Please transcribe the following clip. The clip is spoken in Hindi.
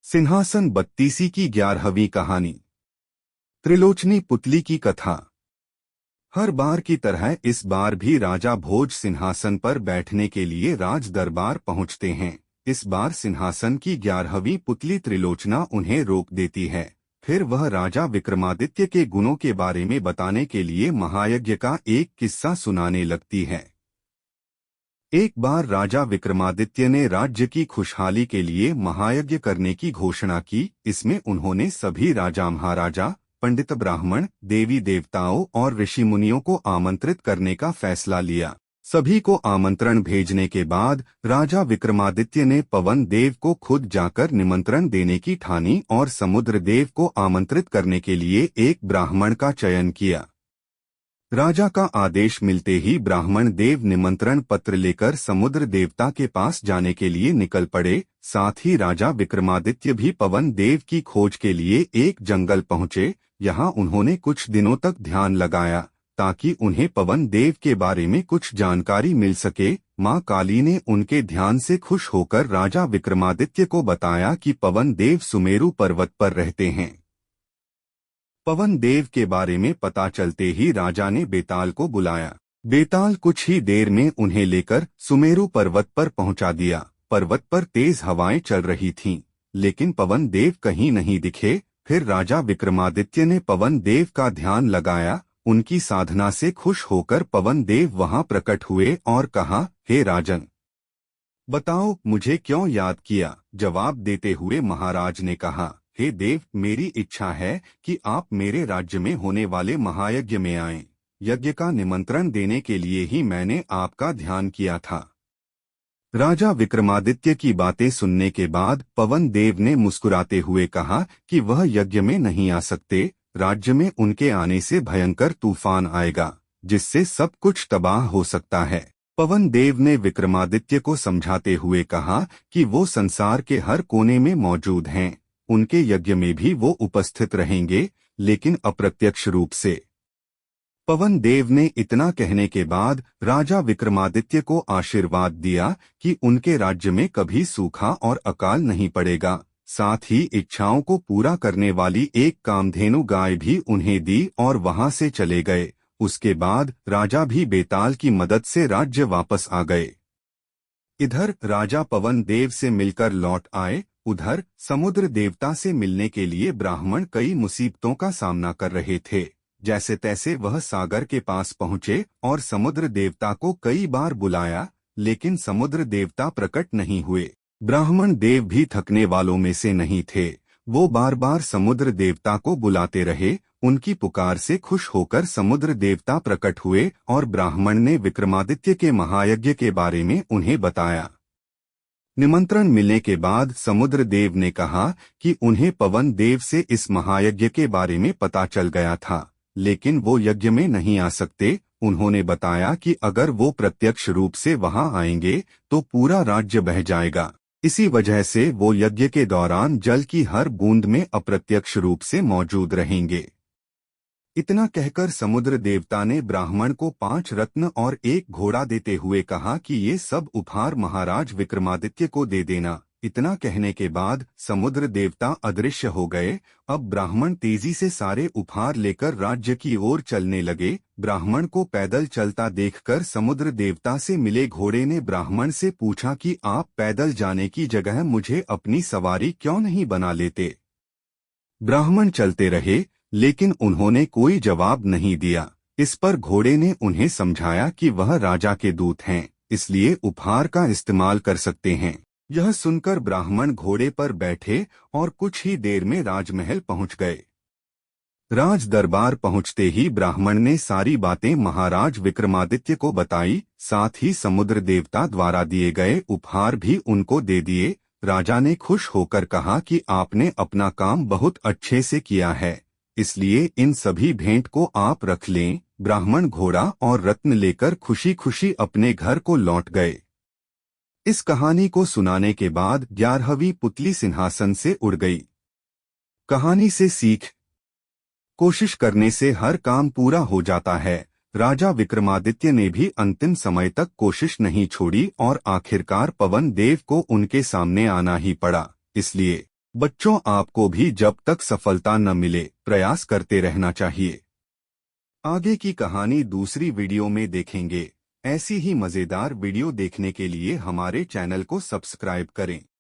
सिंहासन बत्तीसी की 11वीं कहानी। त्रिलोचनी पुतली की कथा। हर बार की तरह इस बार भी राजा भोज सिंहासन पर बैठने के लिए राज दरबार पहुंचते हैं। इस बार सिंहासन की 11वीं पुतली त्रिलोचना उन्हें रोक देती है। फिर वह राजा विक्रमादित्य के गुणों के बारे में बताने के लिए महायज्ञ का एक किस्सा सुनाने लगती है। एक बार राजा विक्रमादित्य ने राज्य की खुशहाली के लिए महायज्ञ करने की घोषणा की। इसमें उन्होंने सभी राजा महाराजा, पंडित ब्राह्मण, देवी देवताओं और ऋषि मुनियों को आमंत्रित करने का फैसला लिया। सभी को आमंत्रण भेजने के बाद राजा विक्रमादित्य ने पवन देव को खुद जाकर निमंत्रण देने की ठानी और समुद्र देव को आमंत्रित करने के लिए एक ब्राह्मण का चयन किया। राजा का आदेश मिलते ही ब्राह्मण देव निमंत्रण पत्र लेकर समुद्र देवता के पास जाने के लिए निकल पड़े। साथ ही राजा विक्रमादित्य भी पवन देव की खोज के लिए एक जंगल पहुंचे। यहाँ उन्होंने कुछ दिनों तक ध्यान लगाया ताकि उन्हें पवन देव के बारे में कुछ जानकारी मिल सके। माँ काली ने उनके ध्यान से खुश होकर राजा विक्रमादित्य को बताया कि पवन देव सुमेरु पर्वत पर रहते हैं। पवन देव के बारे में पता चलते ही राजा ने बेताल को बुलाया। बेताल कुछ ही देर में उन्हें लेकर सुमेरु पर्वत पर पहुंचा दिया। पर्वत पर तेज हवाएं चल रही थीं, लेकिन पवन देव कहीं नहीं दिखे। फिर राजा विक्रमादित्य ने पवन देव का ध्यान लगाया। उनकी साधना से खुश होकर पवन देव वहां प्रकट हुए और कहा, हे राजन, बताओ मुझे क्यों याद किया। जवाब देते हुए महाराज ने कहा, हे देव, मेरी इच्छा है कि आप मेरे राज्य में होने वाले महायज्ञ में आएं। यज्ञ का निमंत्रण देने के लिए ही मैंने आपका ध्यान किया था। राजा विक्रमादित्य की बातें सुनने के बाद पवन देव ने मुस्कुराते हुए कहा कि वह यज्ञ में नहीं आ सकते। राज्य में उनके आने से भयंकर तूफान आएगा, जिससे सब कुछ तबाह हो सकता है। पवन देव ने विक्रमादित्य को समझाते हुए कहा कि वो संसार के हर कोने में मौजूद हैं। उनके यज्ञ में भी वो उपस्थित रहेंगे, लेकिन अप्रत्यक्ष रूप से। पवन देव ने इतना कहने के बाद राजा विक्रमादित्य को आशीर्वाद दिया कि उनके राज्य में कभी सूखा और अकाल नहीं पड़ेगा। साथ ही इच्छाओं को पूरा करने वाली एक कामधेनु गाय भी उन्हें दी और वहां से चले गए। उसके बाद राजा भी बेताल की मदद से राज्य वापस आ गए। इधर राजा पवन देव से मिलकर लौट आए। उधर समुद्र देवता से मिलने के लिए ब्राह्मण कई मुसीबतों का सामना कर रहे थे। जैसे तैसे वह सागर के पास पहुंचे और समुद्र देवता को कई बार बुलाया, लेकिन समुद्र देवता प्रकट नहीं हुए। ब्राह्मण देव भी थकने वालों में से नहीं थे। वो बार बार समुद्र देवता को बुलाते रहे। उनकी पुकार से खुश होकर समुद्र देवता प्रकट हुए और ब्राह्मण ने विक्रमादित्य के महायज्ञ के बारे में उन्हें बताया। निमंत्रण मिलने के बाद समुद्र देव ने कहा कि उन्हें पवन देव से इस महायज्ञ के बारे में पता चल गया था, लेकिन वो यज्ञ में नहीं आ सकते। उन्होंने बताया कि अगर वो प्रत्यक्ष रूप से वहां आएंगे तो पूरा राज्य बह जाएगा। इसी वजह से वो यज्ञ के दौरान जल की हर बूंद में अप्रत्यक्ष रूप से मौजूद रहेंगे। इतना कहकर समुद्र देवता ने ब्राह्मण को 5 रत्न और एक घोड़ा देते हुए कहा कि ये सब उपहार महाराज विक्रमादित्य को दे देना। इतना कहने के बाद समुद्र देवता अदृश्य हो गए। अब ब्राह्मण तेजी से सारे उपहार लेकर राज्य की ओर चलने लगे। ब्राह्मण को पैदल चलता देखकर समुद्र देवता से मिले घोड़े ने ब्राह्मण से पूछा कि आप पैदल जाने की जगह मुझे अपनी सवारी क्यों नहीं बना लेते। ब्राह्मण चलते रहे, लेकिन उन्होंने कोई जवाब नहीं दिया। इस पर घोड़े ने उन्हें समझाया कि वह राजा के दूत हैं, इसलिए उपहार का इस्तेमाल कर सकते हैं। यह सुनकर ब्राह्मण घोड़े पर बैठे और कुछ ही देर में राजमहल पहुंच गए। राज दरबार पहुंचते ही ब्राह्मण ने सारी बातें महाराज विक्रमादित्य को बताई। साथ ही समुद्र देवता द्वारा दिए गए उपहार भी उनको दे दिए। राजा ने खुश होकर कहा कि आपने अपना काम बहुत अच्छे से किया है, इसलिए इन सभी भेंट को आप रख लें। ब्राह्मण घोड़ा और रत्न लेकर खुशी खुशी अपने घर को लौट गए। इस कहानी को सुनाने के बाद 11वीं पुतली सिंहासन से उड़ गई। कहानी से सीख: कोशिश करने से हर काम पूरा हो जाता है। राजा विक्रमादित्य ने भी अंतिम समय तक कोशिश नहीं छोड़ी और आखिरकार पवन देव को उनके सामने आना ही पड़ा। इसलिए बच्चों, आपको भी जब तक सफलता न मिले प्रयास करते रहना चाहिए। आगे की कहानी दूसरी वीडियो में देखेंगे। ऐसी ही मजेदार वीडियो देखने के लिए हमारे चैनल को सब्सक्राइब करें।